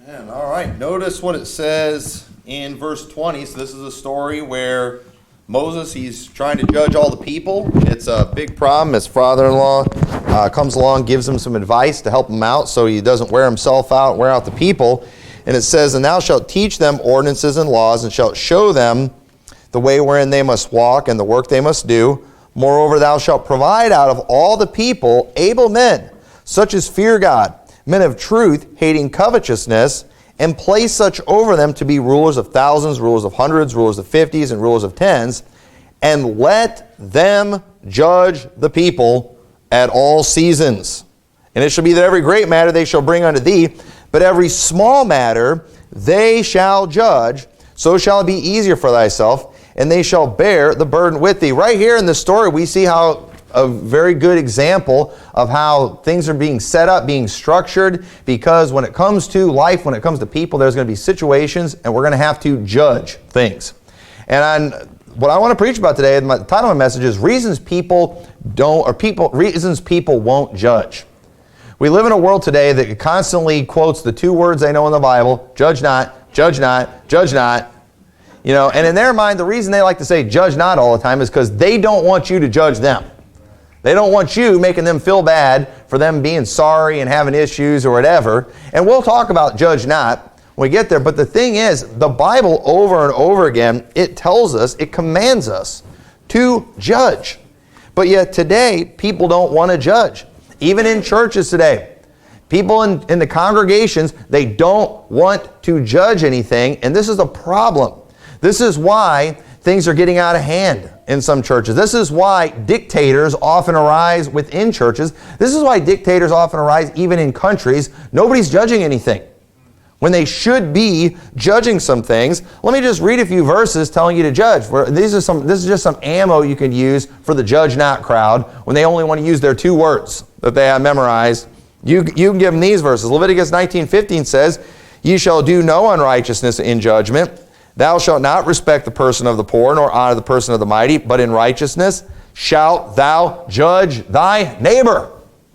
And all right, notice what it says in verse 20. So this is a story where Moses, he's trying to judge all the people. It's a big problem. His father-in-law comes along, gives him some advice to help him out so he doesn't wear himself out, wear out the people. And it says, "And thou shalt teach them ordinances and laws, and shalt show them the way wherein they must walk, and the work they must do. Moreover, thou shalt provide out of all the people able men, such as fear God, men of truth, hating covetousness, and place such over them to be rulers of thousands, rulers of hundreds, rulers of fifties, and rulers of tens, and let them judge the people at all seasons. And it shall be that every great matter they shall bring unto thee, but every small matter they shall judge, so shall it be easier for thyself, and they shall bear the burden with thee." Right here in this story, we see how a very good example of how things are being set up, being structured, because when it comes to life, when it comes to people, there's going to be situations, and we're going to have to judge things. And what I want to preach about today, the title of my message is Reasons People Won't Judge. We live in a world today that constantly quotes the two words they know in the Bible: judge not, judge not, judge not. You know, and in their mind, the reason they like to say judge not all the time is because they don't want you to judge them. They don't want you making them feel bad for them being sorry and having issues or whatever. And we'll talk about judge not when we get there. But the thing is, the Bible over and over again, it tells us, it commands us to judge. But yet today, people don't want to judge. Even in churches today, people in the congregations, they don't want to judge anything. And this is a problem. This is why things are getting out of hand in some churches. This is why dictators often arise within churches. This is why dictators often arise even in countries. Nobody's judging anything when they should be judging some things. Let me just read a few verses telling you to judge. This is just some ammo you can use for the judge not crowd when they only want to use their two words that they have memorized. You can give them these verses. Leviticus 19:15 says, "Ye shall do no unrighteousness in judgment. Thou shalt not respect the person of the poor, nor honor the person of the mighty, but in righteousness shalt thou judge thy neighbor."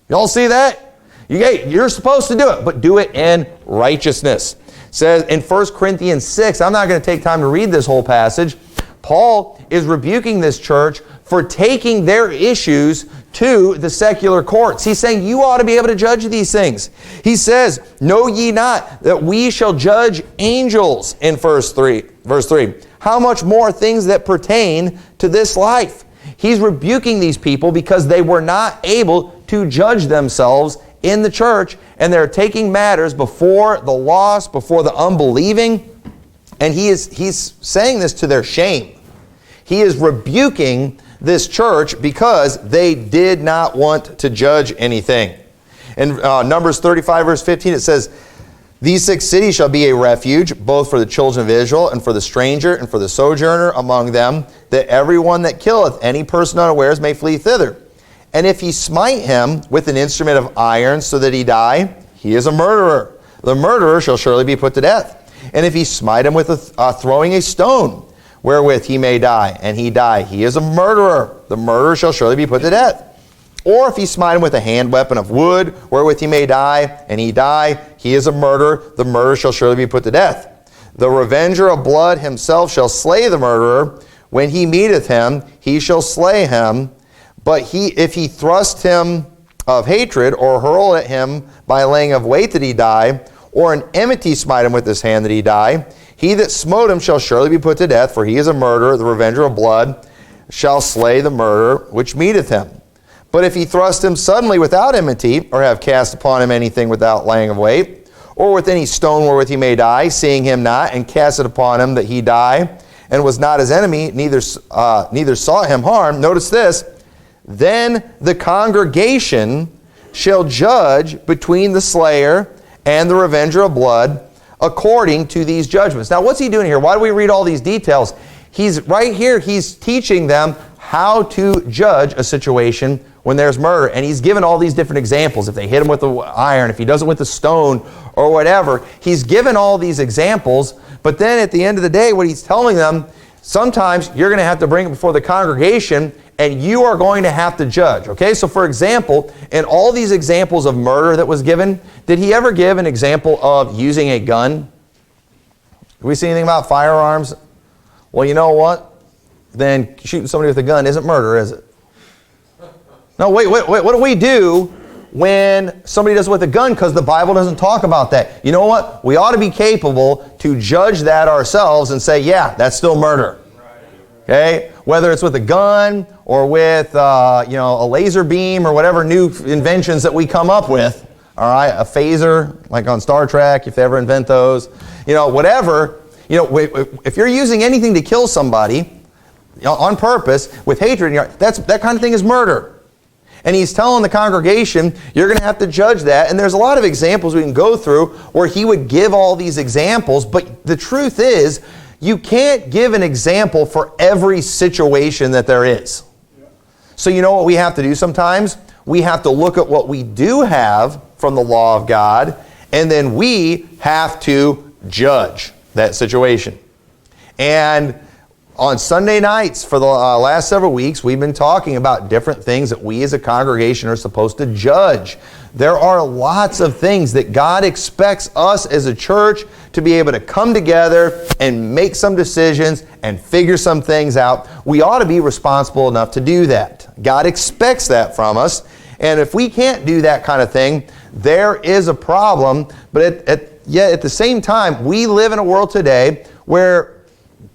Y'all see that? You're supposed to do it, but do it in righteousness. It says in 1 Corinthians 6, I'm not going to take time to read this whole passage. Paul is rebuking this church for taking their issues to the secular courts. He's saying you ought to be able to judge these things. He says, "Know ye not that we shall judge angels," in verse 3. "How much more things that pertain to this life?" He's rebuking these people because they were not able to judge themselves in the church, and they're taking matters before the lost, before the unbelieving, and he's saying this to their shame. He is rebuking this church because they did not want to judge anything. In Numbers 35 verse 15 it says, "These 6 cities shall be a refuge, both for the children of Israel, and for the stranger, and for the sojourner among them, that every one that killeth any person unawares may flee thither. And if he smite him with an instrument of iron so that he die, he is a murderer. The murderer shall surely be put to death. And if he smite him with throwing a stone, wherewith he may die, and he die, he is a murderer. The murderer shall surely be put to death. Or if he smite him with a hand weapon of wood, wherewith he may die, and he die, he is a murderer. The murderer shall surely be put to death. The revenger of blood himself shall slay the murderer. When he meeteth him, he shall slay him. But if he thrust him of hatred, or hurl at him by laying of weight that he die, or in enmity smite him with his hand that he die, he that smote him shall surely be put to death, for he is a murderer. The revenger of blood shall slay the murderer which meeteth him. But if he thrust him suddenly without enmity, or have cast upon him anything without laying of weight, or with any stone wherewith he may die, seeing him not, and cast it upon him that he die, and was not his enemy, neither sought him harm," notice this, "then the congregation shall judge between the slayer and the revenger of blood, according to these judgments." Now, what's he doing here? Why do we read all these details? He's teaching them how to judge a situation when there's murder. And he's given all these different examples. If they hit him with the iron, if he does it with the stone or whatever, he's given all these examples. But then at the end of the day, what he's telling them, sometimes you're going to have to bring it before the congregation and you are going to have to judge. Okay, so for example, in all these examples of murder that was given, did he ever give an example of using a gun? Do we see anything about firearms? Well, you know what? Then shooting somebody with a gun isn't murder, is it? No, wait, what do we do when somebody does it with a gun? Because the Bible doesn't talk about that. You know what? We ought to be capable to judge that ourselves and say, yeah, that's still murder. Okay? Whether it's with a gun or with a laser beam or whatever new inventions that we come up with. All right? A phaser, like on Star Trek, if they ever invent those. Whatever. If you're using anything to kill somebody on purpose with hatred in your heart, that kind of thing is murder. And he's telling the congregation, you're going to have to judge that. And there's a lot of examples we can go through where he would give all these examples. But the truth is, you can't give an example for every situation that there is. So you know what we have to do sometimes? We have to look at what we do have from the law of God, and then we have to judge that situation. And on Sunday nights for the last several weeks, we've been talking about different things that we as a congregation are supposed to judge. There are lots of things that God expects us as a church to be able to come together and make some decisions and figure some things out. We ought to be responsible enough to do that. God expects that from us. And if we can't do that kind of thing, there is a problem. But yet at the same time, we live in a world today where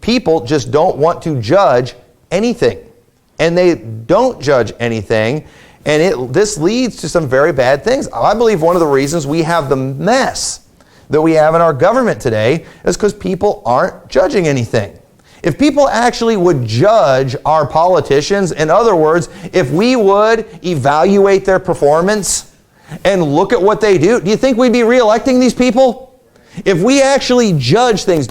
people just don't want to judge anything. And they don't judge anything. And this leads to some very bad things. I believe one of the reasons we have the mess that we have in our government today is because people aren't judging anything. If people actually would judge our politicians, in other words, if we would evaluate their performance and look at what they do you think we'd be re-electing these people? If we actually judge things,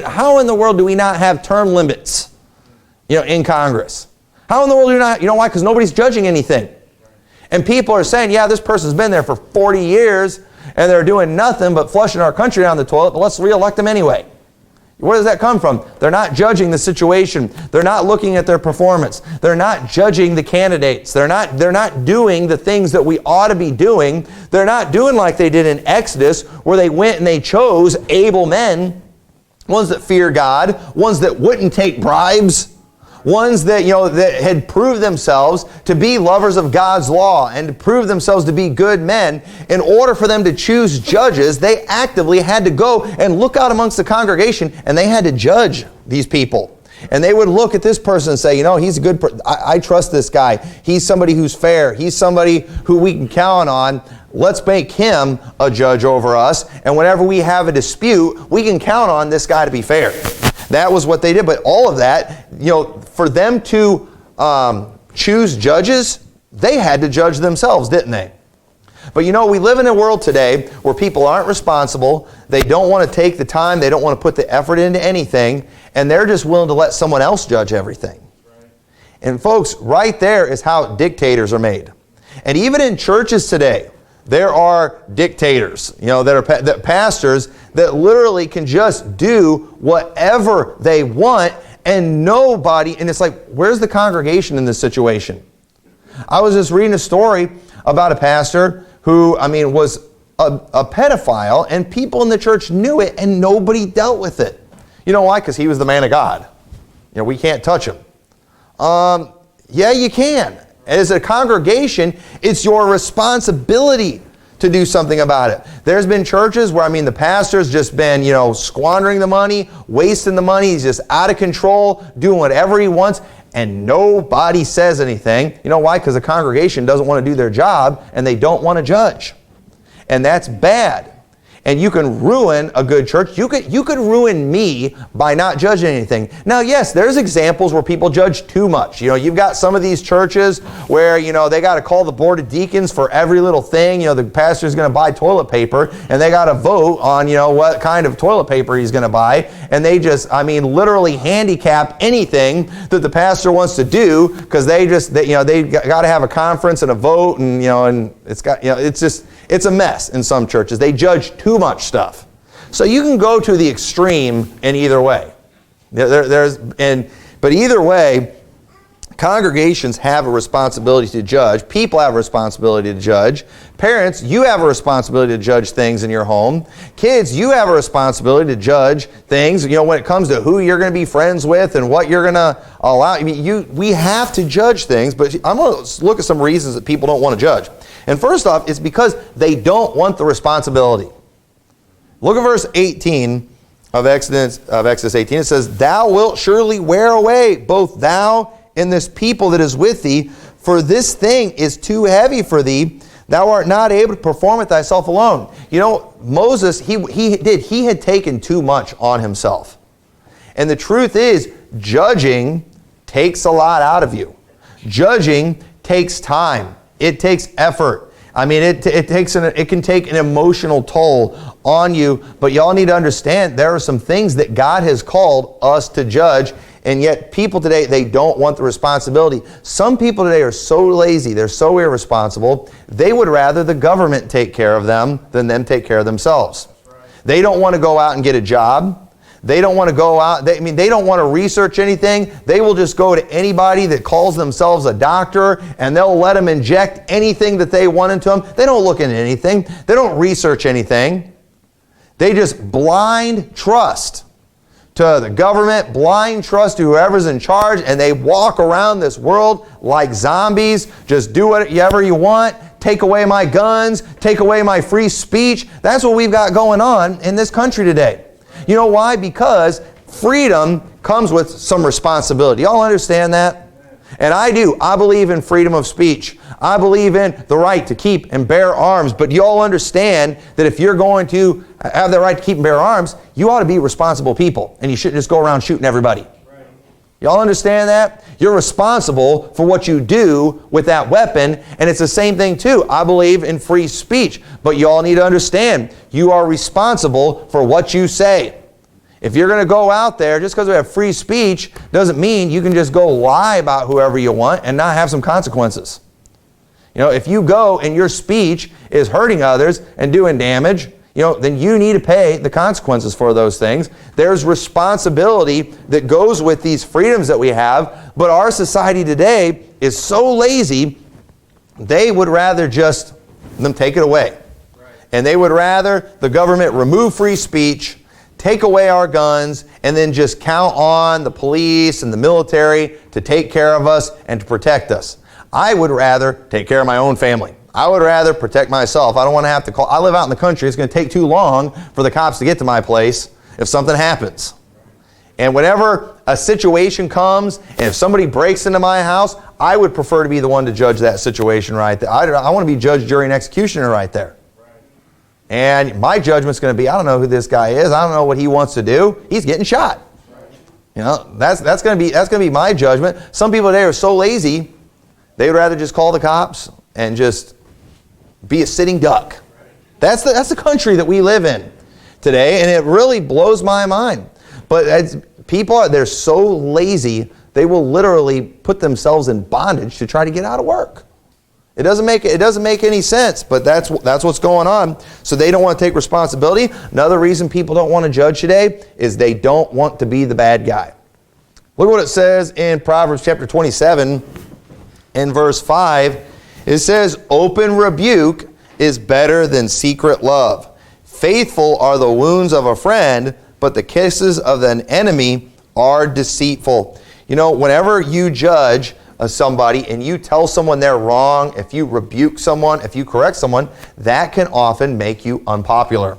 how in the world do we not have term limits, in Congress? How in the world do we not? You know why? Because nobody's judging anything. And people are saying, yeah, this person's been there for 40 years, and they're doing nothing but flushing our country down the toilet, but let's re-elect them anyway. Where does that come from? They're not judging the situation. They're not looking at their performance. They're not judging the candidates. They're not doing the things that we ought to be doing. They're not doing like they did in Exodus, where they went and they chose able men, ones that fear God, ones that wouldn't take bribes, ones that that had proved themselves to be lovers of God's law and to prove themselves to be good men. In order for them to choose judges, they actively had to go and look out amongst the congregation, and they had to judge these people. And they would look at this person and say, he's a good person. I trust this guy. He's somebody who's fair. He's somebody who we can count on. Let's make him a judge over us. And whenever we have a dispute, we can count on this guy to be fair. That was what they did. But all of that, for them to choose judges, they had to judge themselves, didn't they? But we live in a world today where people aren't responsible. They don't want to take the time. They don't want to put the effort into anything. And they're just willing to let someone else judge everything. Right. And folks, right there is how dictators are made. And even in churches today, there are dictators, that pastors that literally can just do whatever they want, and and it's like, where's the congregation in this situation? I was just reading a story about a pastor who, was a pedophile, and people in the church knew it, and nobody dealt with it. You know why? Because he was the man of God. We can't touch him. Yeah, you can. As a congregation, it's your responsibility to do something about it. There's been churches where, the pastor's just been, squandering the money, wasting the money. He's just out of control, doing whatever he wants, and nobody says anything. You know why? Because the congregation doesn't want to do their job, and they don't want to judge. And that's bad. And you can ruin a good church. You could ruin me by not judging anything. Now, yes, there's examples where people judge too much. You've got some of these churches where, they got to call the board of deacons for every little thing. The pastor's going to buy toilet paper, and they got to vote on, what kind of toilet paper he's going to buy. And they just, literally handicap anything that the pastor wants to do, because they got to have a conference and a vote, and it's a mess in some churches. They judge too much stuff. So you can go to the extreme in either way. But either way, Congregations have a responsibility to judge. People have a responsibility to judge. Parents, you have a responsibility to judge things in your home. Kids, you have a responsibility to judge things, when it comes to who you're going to be friends with and what you're going to allow. I mean, we have to judge things, but I'm going to look at some reasons that people don't want to judge. And first off, it's because they don't want the responsibility. Look at verse 18 of Exodus 18. It says, "Thou wilt surely wear away, both thou and this people that is with thee, for this thing is too heavy for thee. Thou art not able to perform it thyself alone." Moses, he had taken too much on himself. And the truth is, judging takes a lot out of you. Judging takes time. It takes effort. I mean, it can take an emotional toll on you, but y'all need to understand there are some things that God has called us to judge, and yet people today, they don't want the responsibility. Some people today are so lazy, they're so irresponsible, they would rather the government take care of them than them take care of themselves. They don't want to go out and get a job. They don't want to go out, they don't want to research anything. They will just go to anybody that calls themselves a doctor, and they'll let them inject anything that they want into them. They don't look into anything. They don't research anything. They just blind trust to the government, blind trust to whoever's in charge, and they walk around this world like zombies. Just do whatever you want. Take away my guns. Take away my free speech. That's what we've got going on in this country today. You know why? Because freedom comes with some responsibility. Y'all understand that? And I do. I believe in freedom of speech. I believe in the right to keep and bear arms. But y'all understand that if you're going to have the right to keep and bear arms, you ought to be responsible people. And you shouldn't just go around shooting everybody. Y'all understand that? You're responsible for what you do with that weapon. And it's the same thing too. I believe in free speech. But y'all need to understand, you are responsible for what you say. If you're going to go out there, just because we have free speech, doesn't mean you can just go lie about whoever you want and not have some consequences. If you go and your speech is hurting others and doing damage, then you need to pay the consequences for those things. There's responsibility that goes with these freedoms that we have, but our society today is so lazy, they would rather just them take it away. Right. And they would rather the government remove free speech, take away our guns, and then just count on the police and the military to take care of us and to protect us. I would rather take care of my own family. I would rather protect myself. I don't want to have to call. I live out in the country. It's going to take too long for the cops to get to my place if something happens. And whenever a situation comes, and if somebody breaks into my house, I would prefer to be the one to judge that situation right there. I want to be judge, jury, and executioner right there. And my judgment's going to be, I don't know who this guy is. I don't know what he wants to do. He's getting shot. That's going to be my judgment. Some people today are so lazy, they would rather just call the cops and just be a sitting duck. That's the country that we live in today, and it really blows my mind. But people they're so lazy, they will literally put themselves in bondage to try to get out of work. It doesn't make any sense, but that's what's going on. So they don't want to take responsibility. Another reason people don't want to judge today is they don't want to be the bad guy. Look what it says in Proverbs chapter 27 in verse 5. It says, "Open rebuke is better than secret love. Faithful are the wounds of a friend, but the kisses of an enemy are deceitful." Whenever you judge somebody and you tell someone they're wrong, if you rebuke someone, if you correct someone, that can often make you unpopular.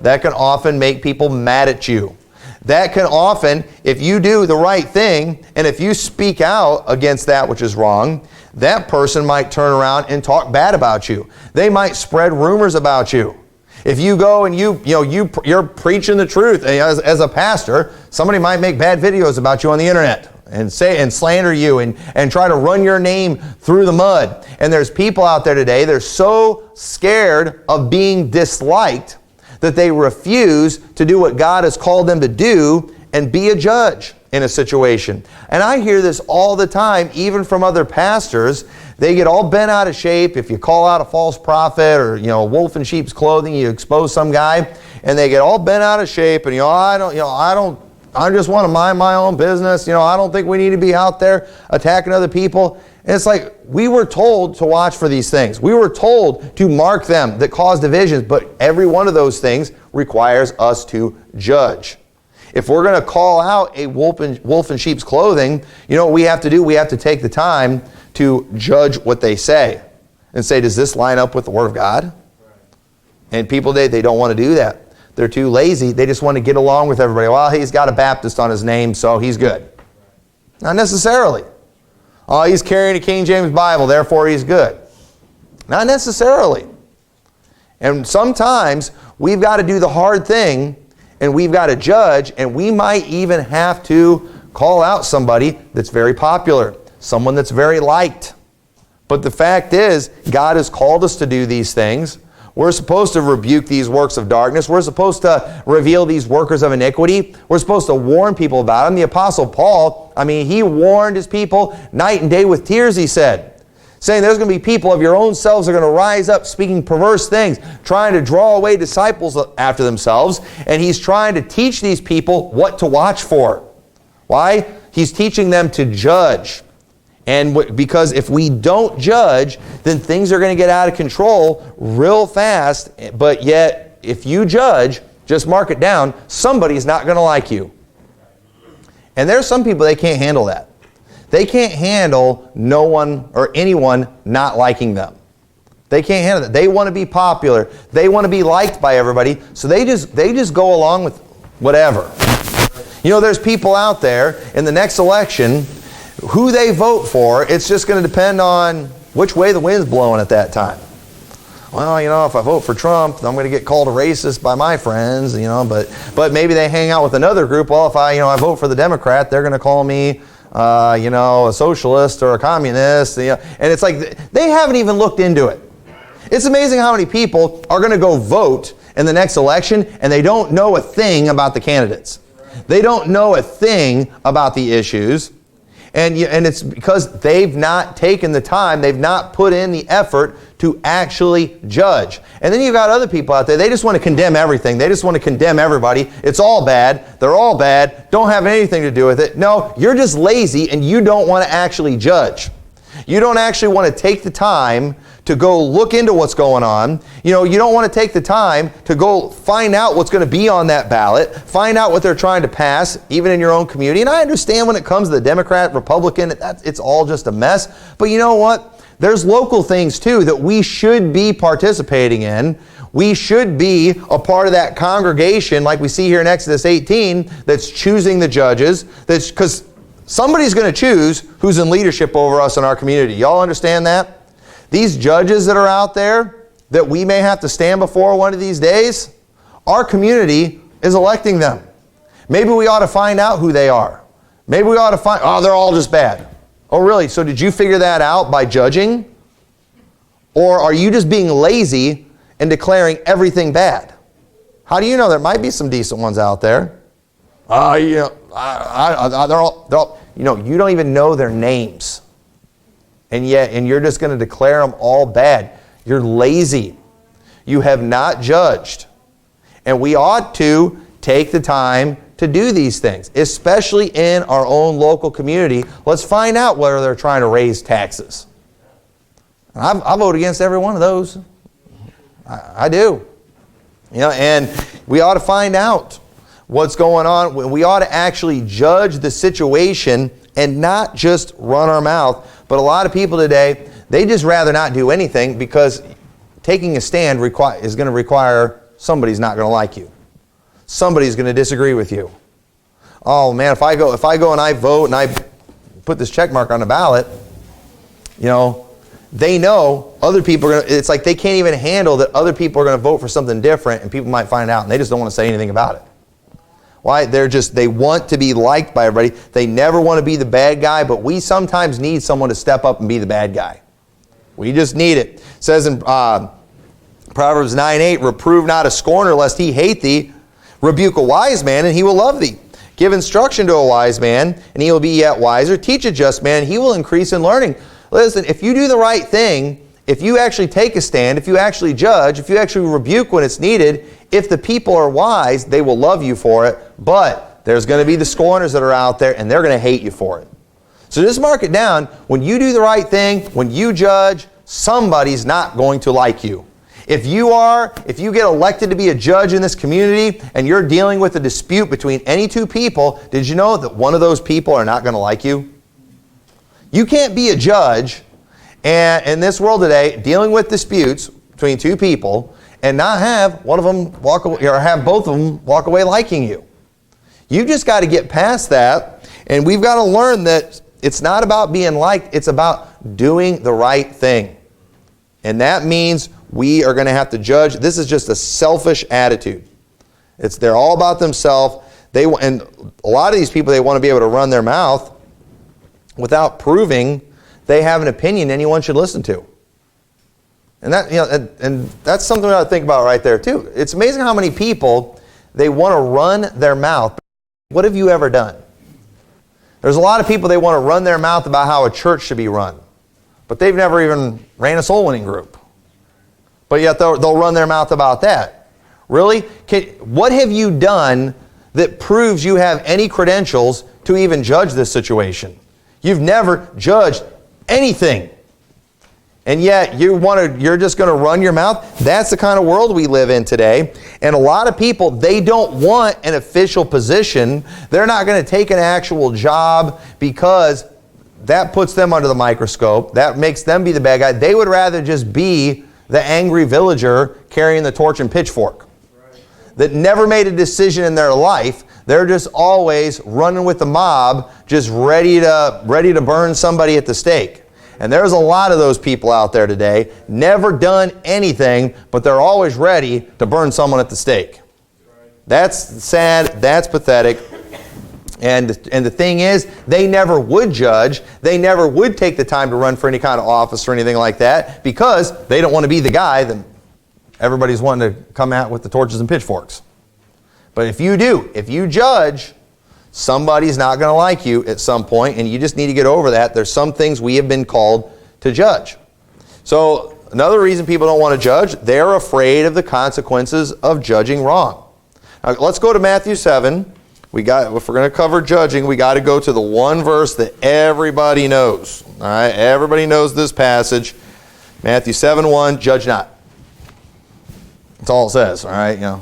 That can often make people mad at you. That can often, if you do the right thing, and if you speak out against that which is wrong, that person might turn around and talk bad about you. They might spread rumors about you. If you go and you're preaching the truth as a pastor, somebody might make bad videos about you on the internet and say and slander you and try to run your name through the mud. And there's people out there today, they're so scared of being disliked that they refuse to do what God has called them to do and be a judge in a situation. And I hear this all the time, even from other pastors. They get all bent out of shape if you call out a false prophet or, wolf in sheep's clothing, you expose some guy, and they get all bent out of shape and, I I just want to mind my own business. I don't think we need to be out there attacking other people. And it's like, we were told to watch for these things. We were told to mark them that cause divisions, but every one of those things requires us to judge. If we're going to call out a wolf in sheep's clothing, what we have to do? We have to take the time to judge what they say and say, does this line up with the Word of God? And people, they don't want to do that. They're too lazy. They just want to get along with everybody. Well, he's got a Baptist on his name, so he's good. Not necessarily. Oh, he's carrying a King James Bible, therefore he's good. Not necessarily. And sometimes we've got to do the hard thing, and we've got to judge, and we might even have to call out somebody that's very popular, someone that's very liked. But the fact is, God has called us to do these things. We're supposed to rebuke these works of darkness. We're supposed to reveal these workers of iniquity. We're supposed to warn people about them. The Apostle Paul, he warned his people night and day with tears, he said, saying there's going to be people of your own selves that are going to rise up speaking perverse things, trying to draw away disciples after themselves. And he's trying to teach these people what to watch for. Why? He's teaching them to judge. And because if we don't judge, then things are going to get out of control real fast. But yet, if you judge, just mark it down, somebody's not going to like you. And there's some people, they can't handle that. They can't handle no one or anyone not liking them. They can't handle that. They want to be popular. They want to be liked by everybody. So they just go along with whatever. There's people out there in the next election, who they vote for, it's just going to depend on which way the wind's blowing at that time. Well, if I vote for Trump, I'm going to get called a racist by my friends, but maybe they hang out with another group. Well, if I vote for the Democrat, they're going to call me, a socialist or a communist. And it's like they haven't even looked into it. It's amazing how many people are going to go vote in the next election and they don't know a thing about the candidates. They don't know a thing about the issues. And it's because they've not taken the time, they've not put in the effort to actually judge. And then you've got other people out there, they just want to condemn everything. They just want to condemn everybody. It's all bad. They're all bad. Don't have anything to do with it. No, you're just lazy and you don't want to actually judge. You don't actually want to take the time to go look into what's going on. You don't want to take the time to go find out what's going to be on that ballot, find out what they're trying to pass, even in your own community. And I understand when it comes to the Democrat, Republican, it's all just a mess. But you know what? There's local things too that we should be participating in. We should be a part of that congregation like we see here in Exodus 18 that's choosing the judges. That's because somebody's going to choose who's in leadership over us in our community. Y'all understand that? These judges that are out there that we may have to stand before one of these days, our community is electing them. Maybe we ought to find out who they are. Maybe we ought to find, they're all just bad. Oh, really? So did you figure that out by judging? Or are you just being lazy and declaring everything bad? How do you know there might be some decent ones out there? They're all, you don't even know their names. And you're just going to declare them all bad. You're lazy. You have not judged. And we ought to take the time to do these things, especially in our own local community. Let's find out whether they're trying to raise taxes. I vote against every one of those. I do. And we ought to find out what's going on. We ought to actually judge the situation and not just run our mouth. But a lot of people today, they just rather not do anything because taking a stand is going to require somebody's not going to like you. Somebody's going to disagree with you. Oh man, if I go and I vote and I put this check mark on the ballot, they know other people are going to, it's like they can't even handle that other people are going to vote for something different and people might find out and they just don't want to say anything about it. Why? They want to be liked by everybody. They never want to be the bad guy, but we sometimes need someone to step up and be the bad guy. We just need it. It says in Proverbs 9:8, reprove not a scorner lest he hate thee. Rebuke a wise man and he will love thee. Give instruction to a wise man and he will be yet wiser. Teach a just man, he will increase in learning. Listen, if you do the right thing, if you actually take a stand, if you actually judge, if you actually rebuke when it's needed, if the people are wise, they will love you for it. But There's going to be the scorners that are out there, and they're going to hate you for it. So just mark it down. When you do the right thing, when you judge, somebody's not going to like you. If you get elected to be a judge in this community and you're dealing with a dispute between any two people, did you know that one of those people are not going to like you? You can't be a judge and in this world today dealing with disputes between two people and not have one of them walk away, or have both of them walk away liking you. You've just got to get past that, and we've got to learn that it's not about being liked, it's about doing the right thing. And that means we are going to have to judge. This is just a selfish attitude. They're all about themselves. And a lot of these people, they want to be able to run their mouth without proving they have an opinion anyone should listen to. And and that's something we ought to think about right there too. It's amazing how many people, they want to run their mouth. What have you ever done? There's a lot of people, they want to run their mouth about how a church should be run. But they've never even ran a soul winning group. But yet they'll run their mouth about that. Really? What have you done that proves you have any credentials to even judge this situation? You've never judged anything. And yet you're just going to run your mouth? That's the kind of world we live in today. And a lot of people, they don't want an official position. They're not going to take an actual job because that puts them under the microscope. That makes them be the bad guy. They would rather just be the angry villager carrying the torch and pitchfork. That never made a decision in their life. They're just always running with the mob, just ready to burn somebody at the stake. And there's a lot of those people out there today, never done anything, but they're always ready to burn someone at the stake. That's sad, that's pathetic. And the thing is, they never would judge. They never would take the time to run for any kind of office or anything like that because they don't want to be the guy that everybody's wanting to come out with the torches and pitchforks. But if you judge, somebody's not going to like you at some point, and you just need to get over that. There's some things we have been called to judge. So another reason people don't want to judge, they're afraid of the consequences of judging wrong. Now, let's go to Matthew 7. If we're going to cover judging, we got to go to the one verse that everybody knows. All right, everybody knows this passage. Matthew 7:1, judge not. That's all it says. All right, no.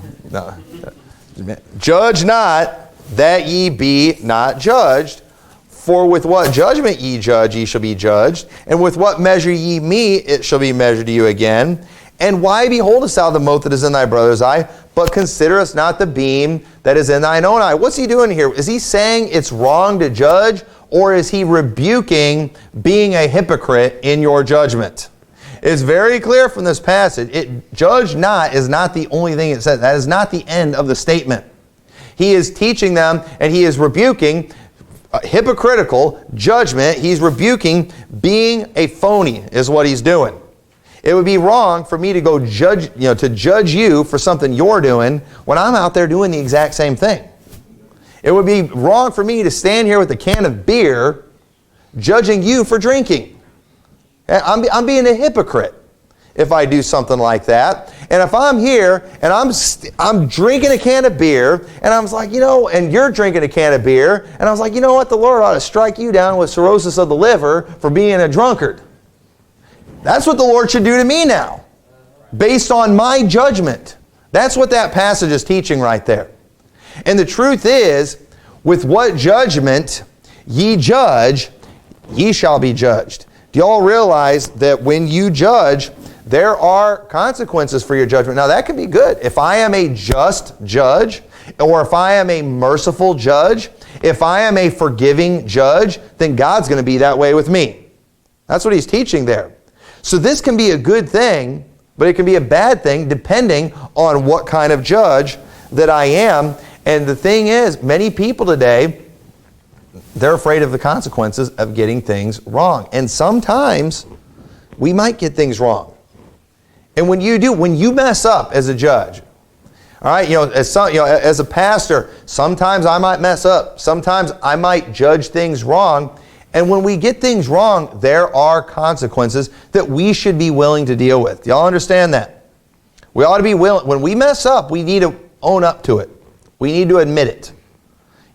Judge not, that ye be not judged. For with what judgment ye judge, ye shall be judged. And with what measure ye mete, it shall be measured to you again. And why beholdest thou the mote that is in thy brother's eye, but considerest not the beam that is in thine own eye? What's he doing here? Is he saying it's wrong to judge, or is he rebuking being a hypocrite in your judgment? It's very clear from this passage. Judge not is not the only thing it says. That is not the end of the statement. He is teaching them, and he is rebuking hypocritical judgment. He's rebuking being a phony is what he's doing. It would be wrong for me to go judge you for something you're doing when I'm out there doing the exact same thing. It would be wrong for me to stand here with a can of beer judging you for drinking. I'm being a hypocrite if I do something like that. And if I'm here and I'm drinking a can of beer and I was like, and you're drinking a can of beer and I was like, you know what, the Lord ought to strike you down with cirrhosis of the liver for being a drunkard. That's what the Lord should do to me now, based on my judgment. That's what that passage is teaching right there. And the truth is, with what judgment ye judge, ye shall be judged. Do you all realize that when you judge, there are consequences for your judgment? Now, that can be good. If I am a just judge, or if I am a merciful judge, if I am a forgiving judge, then God's going to be that way with me. That's what he's teaching there. So this can be a good thing, but it can be a bad thing depending on what kind of judge that I am. And the thing is, many people today, they're afraid of the consequences of getting things wrong. And sometimes we might get things wrong. And when you mess up as a judge, all right, as a pastor, sometimes I might mess up. Sometimes I might judge things wrong. And when we get things wrong, there are consequences that we should be willing to deal with. Do y'all understand that? We ought to be willing. When we mess up, we need to own up to it. We need to admit it.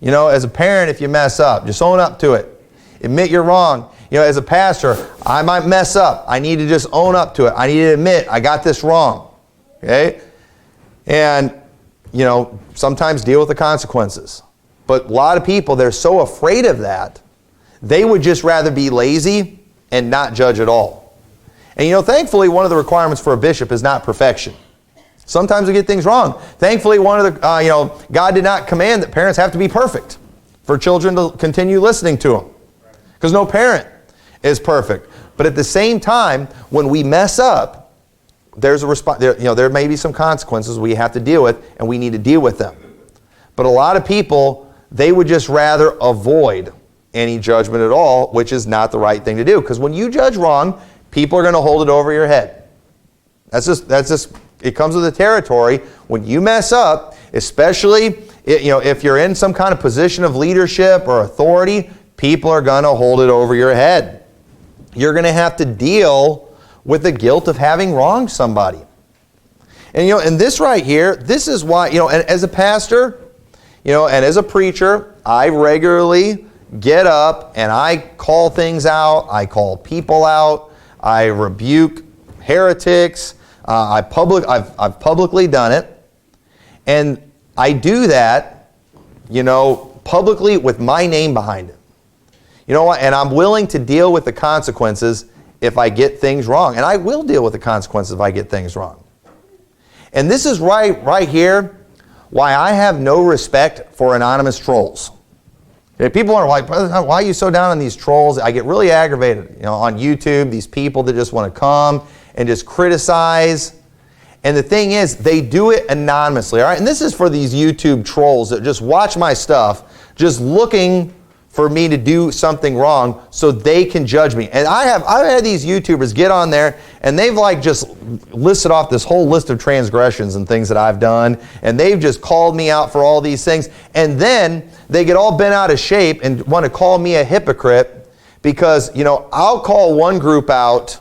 You know, as a parent, if you mess up, just own up to it. Admit you're wrong. You know, as a pastor, I might mess up. I need to just own up to it. I need to admit I got this wrong. Okay? And, you know, sometimes deal with the consequences. But a lot of people, they're so afraid of that, they would just rather be lazy and not judge at all. And, you know, thankfully, one of the requirements for a bishop is not perfection. Sometimes we get things wrong. Thankfully, one of the, God did not command that parents have to be perfect for children to continue listening to them. Because no parent is perfect. But at the same time, when we mess up, there's a there may be some consequences we have to deal with, and we need to deal with them. But a lot of people, they would just rather avoid any judgment at all, which is not the right thing to do. Because when you judge wrong, people are going to hold it over your head. That's just it comes with the territory. When you mess up, especially if you're in some kind of position of leadership or authority, people are going to hold it over your head. You're going to have to deal with the guilt of having wronged somebody. And and this right here, this is why, and as a pastor, and as a preacher, I regularly get up and I call things out. I call people out. I rebuke heretics. I've publicly done it. And I do that, publicly with my name behind it. You know what? And I'm willing to deal with the consequences if I get things wrong. And I will deal with the consequences if I get things wrong. And this is right here why I have no respect for anonymous trolls. Okay, people are like, why are you so down on these trolls? I get really aggravated, on YouTube, these people that just want to come and just criticize. And the thing is, they do it anonymously, all right? And this is for these YouTube trolls that just watch my stuff, just looking for me to do something wrong so they can judge me. And I've had these YouTubers get on there and they've just listed off this whole list of transgressions and things that I've done, and they've just called me out for all these things. And then they get all bent out of shape and want to call me a hypocrite because, I'll call one group out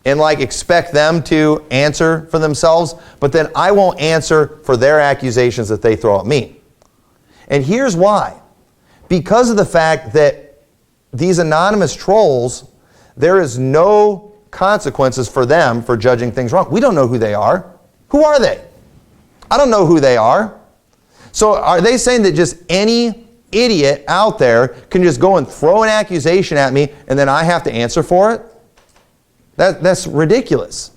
and expect them to answer for themselves, but then I won't answer for their accusations that they throw at me. And here's why. Because of the fact that these anonymous trolls, there is no consequences for them for judging things wrong. We don't know who they are. Who are they? I don't know who they are. So are they saying that just any idiot out there can just go and throw an accusation at me and then I have to answer for it? That's ridiculous.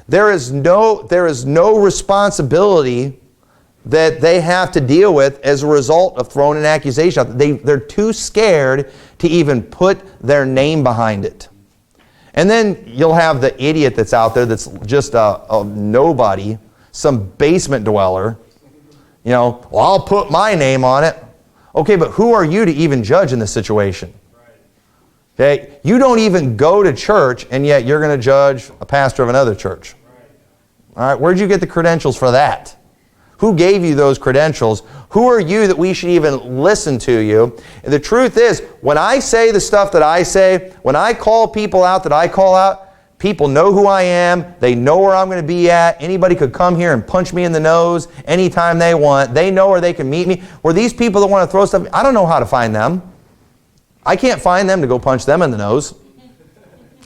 There is no responsibility that they have to deal with as a result of throwing an accusation out. They're too scared to even put their name behind it. And then you'll have the idiot that's out there that's just a nobody, some basement dweller. Well, I'll put my name on it. Okay, but who are you to even judge in this situation? Okay, you don't even go to church, and yet you're going to judge a pastor of another church. All right, where'd you get the credentials for that? Who gave you those credentials? Who are you that we should even listen to you? And the truth is, when I say the stuff that I say, when I call people out that I call out, people know who I am. They know where I'm going to be at. Anybody could come here and punch me in the nose anytime they want. They know where they can meet me. Where these people that want to throw stuff, I don't know how to find them. I can't find them to go punch them in the nose.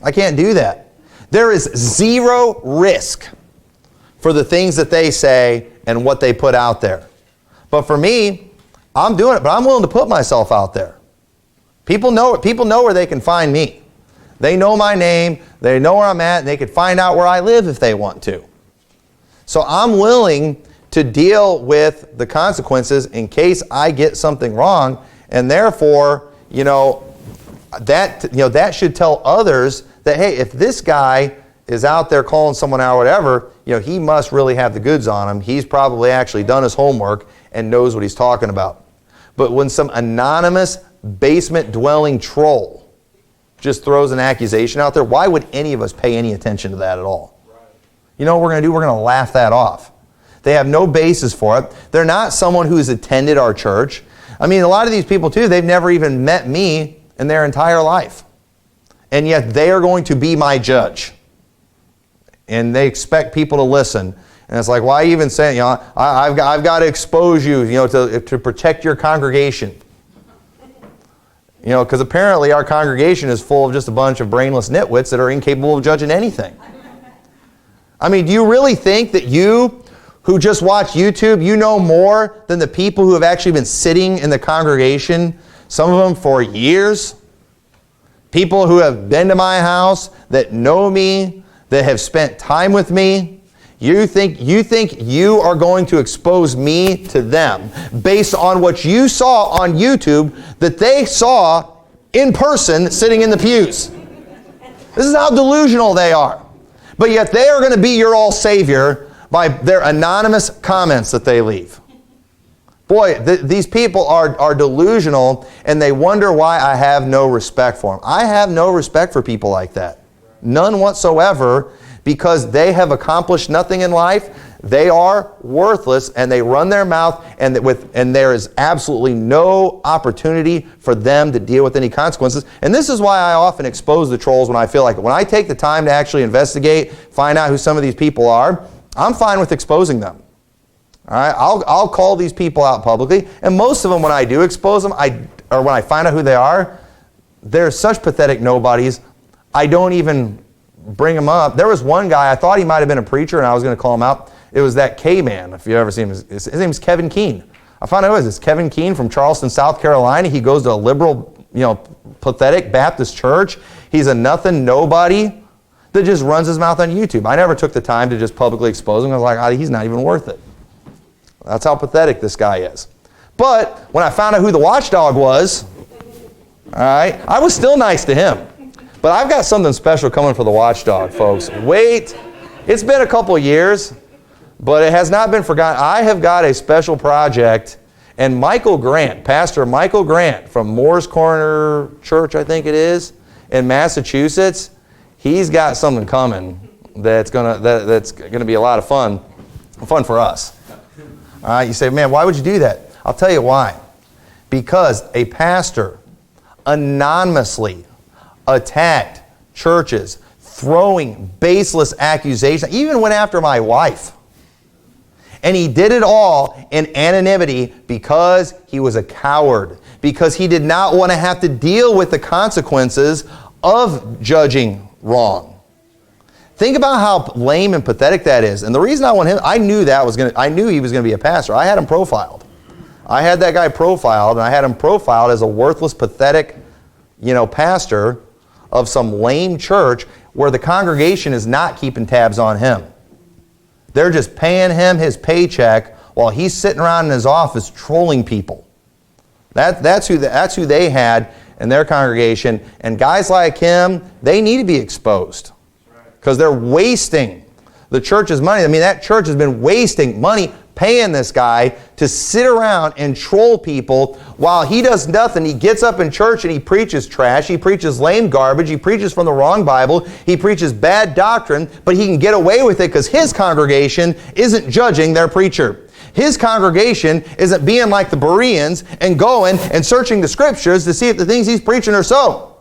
I can't do that. There is zero risk for the things that they say and what they put out there. But for me, I'm doing it, but I'm willing to put myself out there. People know where they can find me. They know my name, they know where I'm at, and they can find out where I live if they want to. So I'm willing to deal with the consequences in case I get something wrong, and therefore, that should tell others that, hey, if this guy is out there calling someone out or whatever, he must really have the goods on him. He's probably actually done his homework and knows what he's talking about. But when some anonymous basement-dwelling troll just throws an accusation out there, why would any of us pay any attention to that at all? You know what we're going to do? We're going to laugh that off. They have no basis for it. They're not someone who's attended our church. I mean, a lot of these people, too, they've never even met me in their entire life. And yet they are going to be my judge. And they expect people to listen. And it's like, why even say, I've got to expose you, to protect your congregation. You know, because apparently our congregation is full of just a bunch of brainless nitwits that are incapable of judging anything. I mean, do you really think that you who just watch YouTube, you know more than the people who have actually been sitting in the congregation, some of them for years? People who have been to my house, that know me, that have spent time with me. You think you are going to expose me to them based on what you saw on YouTube that they saw in person sitting in the pews. This is how delusional they are. But yet they are going to be your all savior by their anonymous comments that they leave. Boy, these people are delusional, and they wonder why I have no respect for them. I have no respect for people like that. None whatsoever, because they have accomplished nothing in life. They are worthless, and they run their mouth, and there is absolutely no opportunity for them to deal with any consequences. And this is why I often expose the trolls when I feel like it. When I take the time to actually investigate, find out who some of these people are, I'm fine with exposing them. All right, I'll call these people out publicly, and most of them, when I do expose them, or when I find out who they are, they're such pathetic nobodies, I don't even bring them up. There was one guy, I thought he might have been a preacher, and I was going to call him out. It was that K-man, if you've ever seen him. His name is Kevin Keene. I found out who it was. It's Kevin Keene from Charleston, South Carolina. He goes to a liberal, pathetic Baptist church. He's a nothing nobody that just runs his mouth on YouTube. I never took the time to just publicly expose him. I was like, he's not even worth it. That's how pathetic this guy is. But when I found out who the watchdog was, all right, I was still nice to him. But I've got something special coming for the watchdog, folks. Wait. It's been a couple years, but it has not been forgotten. I have got a special project, and Michael Grant, Pastor Michael Grant from Moore's Corner Church, I think it is, in Massachusetts, he's got something coming that's gonna be a lot of fun for us. All right, you say, man, why would you do that? I'll tell you why. Because a pastor anonymously attacked churches, throwing baseless accusations, even went after my wife. And he did it all in anonymity because he was a coward, because he did not want to have to deal with the consequences of judging wrong. Think about how lame and pathetic that is. And the reason I want him, I knew he was going to be a pastor. I had him profiled. I had that guy profiled, and I had him profiled as a worthless, pathetic, pastor of some lame church where the congregation is not keeping tabs on him. They're just paying him his paycheck while he's sitting around in his office trolling people. That's who they had in their congregation. And guys like him, they need to be exposed. Because they're wasting the church's money. I mean, that church has been wasting money paying this guy to sit around and troll people while he does nothing. He gets up in church and he preaches trash. He preaches lame garbage. He preaches from the wrong Bible. He preaches bad doctrine, but he can get away with it because his congregation isn't judging their preacher. His congregation isn't being like the Bereans and going and searching the scriptures to see if the things he's preaching are so.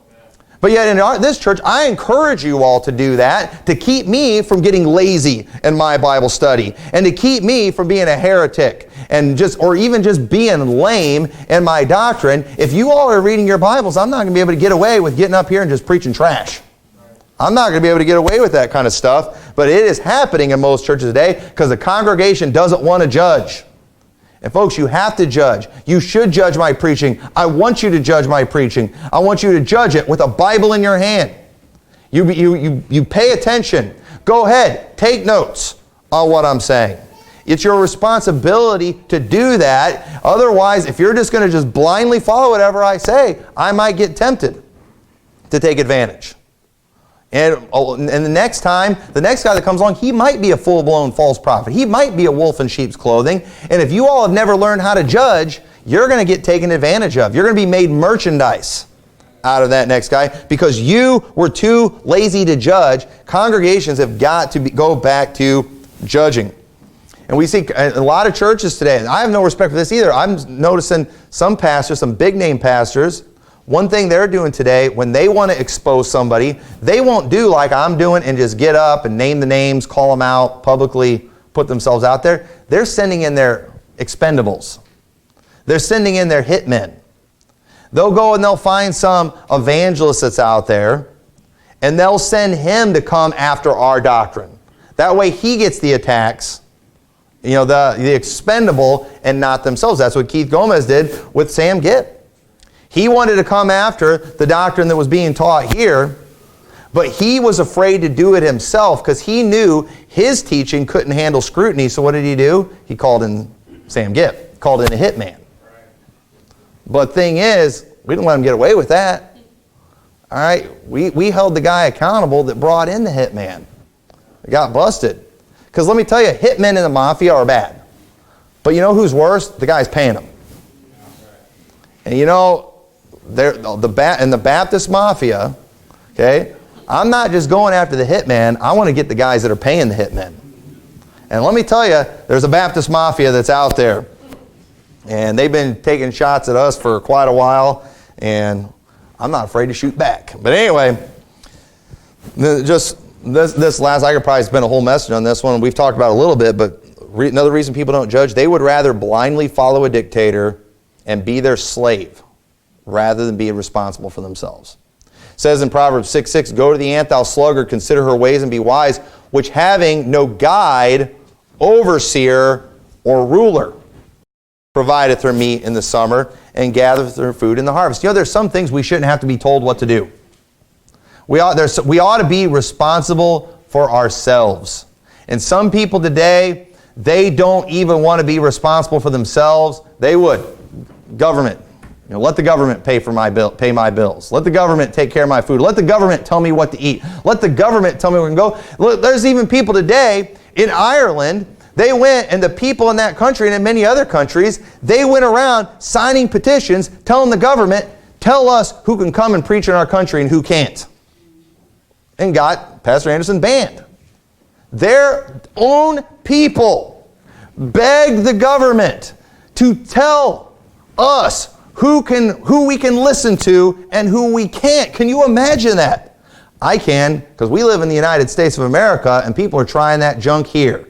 But yet in this church, I encourage you all to do that, to keep me from getting lazy in my Bible study, and to keep me from being a heretic, or even just being lame in my doctrine. If you all are reading your Bibles, I'm not going to be able to get away with getting up here and just preaching trash. I'm not going to be able to get away with that kind of stuff, but it is happening in most churches today because the congregation doesn't want to judge. And folks, you have to judge. You should judge my preaching. I want you to judge my preaching. I want you to judge it with a Bible in your hand. You pay attention. Go ahead. Take notes on what I'm saying. It's your responsibility to do that. Otherwise, if you're just going to just blindly follow whatever I say, I might get tempted to take advantage. And the next guy that comes along, he might be a full-blown false prophet. He might be a wolf in sheep's clothing. And if you all have never learned how to judge, you're going to get taken advantage of. You're going to be made merchandise out of that next guy because you were too lazy to judge. Congregations have got to go back to judging. And we see a lot of churches today, and I have no respect for this either. I'm noticing some pastors, some big-name pastors, one thing they're doing today, when they want to expose somebody, they won't do like I'm doing and just get up and name the names, call them out, publicly put themselves out there. They're sending in their expendables. They're sending in their hitmen. They'll go and they'll find some evangelist that's out there, and they'll send him to come after our doctrine. That way he gets the attacks, the expendable, and not themselves. That's what Keith Gomez did with Sam Gitt. He wanted to come after the doctrine that was being taught here, but he was afraid to do it himself because he knew his teaching couldn't handle scrutiny. So what did he do? He called in Sam Gitt, called in a hitman. But thing is, we didn't let him get away with that. All right, we held the guy accountable that brought in the hitman. He got busted. Because let me tell you, hitmen in the mafia are bad. But you know who's worse? The guy's paying them. And in the Baptist mafia, okay, I'm not just going after the hitman. I want to get the guys that are paying the hitmen. And let me tell you, there's a Baptist mafia that's out there. And they've been taking shots at us for quite a while. And I'm not afraid to shoot back. But anyway, just this last, I could probably spend a whole message on this one. We've talked about it a little bit, but another reason people don't judge, they would rather blindly follow a dictator and be their slave rather than be responsible for themselves. It says in Proverbs 6:6, "Go to the ant, thou sluggard, consider her ways and be wise, which having no guide, overseer, or ruler, provideth her meat in the summer and gathereth her food in the harvest." There's some things we shouldn't have to be told what to do. We ought to be responsible for ourselves. And some people today, they don't even want to be responsible for themselves. They would. Government. Let the government pay my bills. Let the government take care of my food. Let the government tell me what to eat. Let the government tell me where to go. Look, there's even people today in Ireland, they went, and the people in that country and in many other countries, they went around signing petitions telling the government, tell us who can come and preach in our country and who can't. And got Pastor Anderson banned. Their own people begged the government to tell us who we can listen to and who we can't. Can you imagine that? I can, because we live in the United States of America and people are trying that junk here.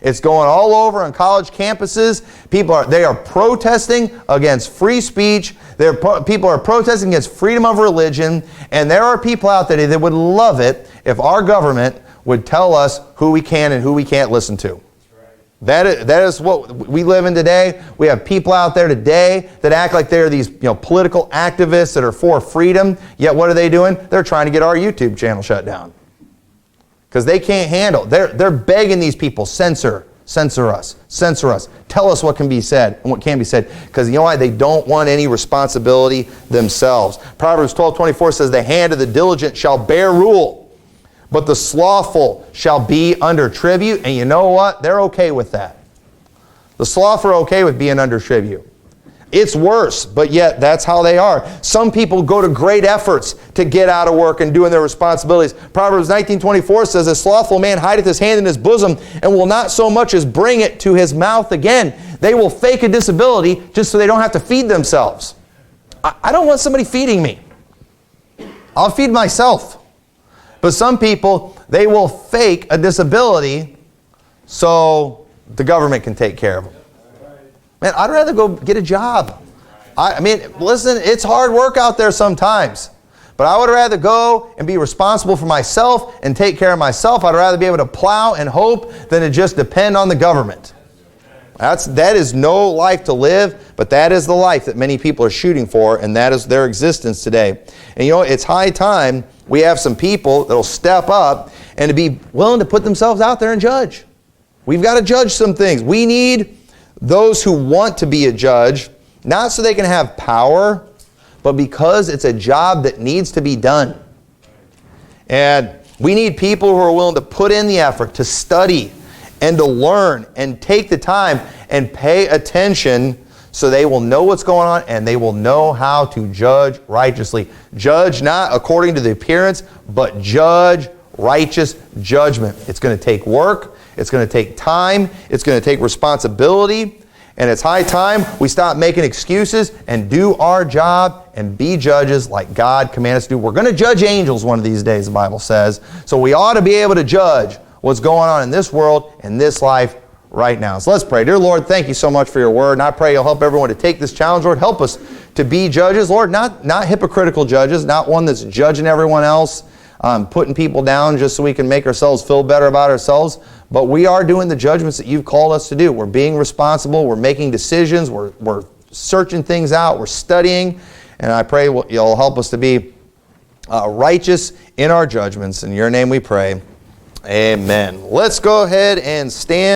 It's going all over on college campuses. They are protesting against free speech. People are protesting against freedom of religion. And there are people out there that would love it if our government would tell us who we can and who we can't listen to. That is what we live in today. We have people out there today that act like they're these political activists that are for freedom. Yet what are they doing? They're trying to get our YouTube channel shut down. Because they can't handle. They're begging these people, censor us. Tell us what can be said and what can't be said. Because you know why? They don't want any responsibility themselves. Proverbs 12:24 says, "The hand of the diligent shall bear rule, but the slothful shall be under tribute." And you know what? They're okay with that. The slothful are okay with being under tribute. It's worse, but yet that's how they are. Some people go to great efforts to get out of work and doing their responsibilities. Proverbs 19:24 says, "A slothful man hideth his hand in his bosom and will not so much as bring it to his mouth again." They will fake a disability just so they don't have to feed themselves. I don't want somebody feeding me. I'll feed myself. But some people, they will fake a disability so the government can take care of them. Man, I'd rather go get a job. I mean, listen, it's hard work out there sometimes. But I would rather go and be responsible for myself and take care of myself. I'd rather be able to plow and hope than to just depend on the government. That is no life to live, but that is the life that many people are shooting for, and that is their existence today. And it's high time we have some people that will step up and to be willing to put themselves out there and judge. We've got to judge some things. We need those who want to be a judge, not so they can have power, but because it's a job that needs to be done. And we need people who are willing to put in the effort to study and to learn and take the time and pay attention so they will know what's going on and they will know how to judge righteously. Judge not according to the appearance, but judge righteous judgment. It's going to take work. It's going to take time. It's going to take responsibility. And it's high time we stop making excuses and do our job and be judges like God commanded us to do. We're going to judge angels one of these days, the Bible says. So we ought to be able to judge what's going on in this world, in this life, right now. So let's pray. Dear Lord, thank you so much for your word. And I pray you'll help everyone to take this challenge. Lord, help us to be judges, Lord, not hypocritical judges, not one that's judging everyone else, putting people down just so we can make ourselves feel better about ourselves, but we are doing the judgments that you've called us to do. We're being responsible, we're making decisions, we're searching things out, we're studying, and I pray you'll help us to be righteous in our judgments. In your name we pray. Amen. Let's go ahead and stand.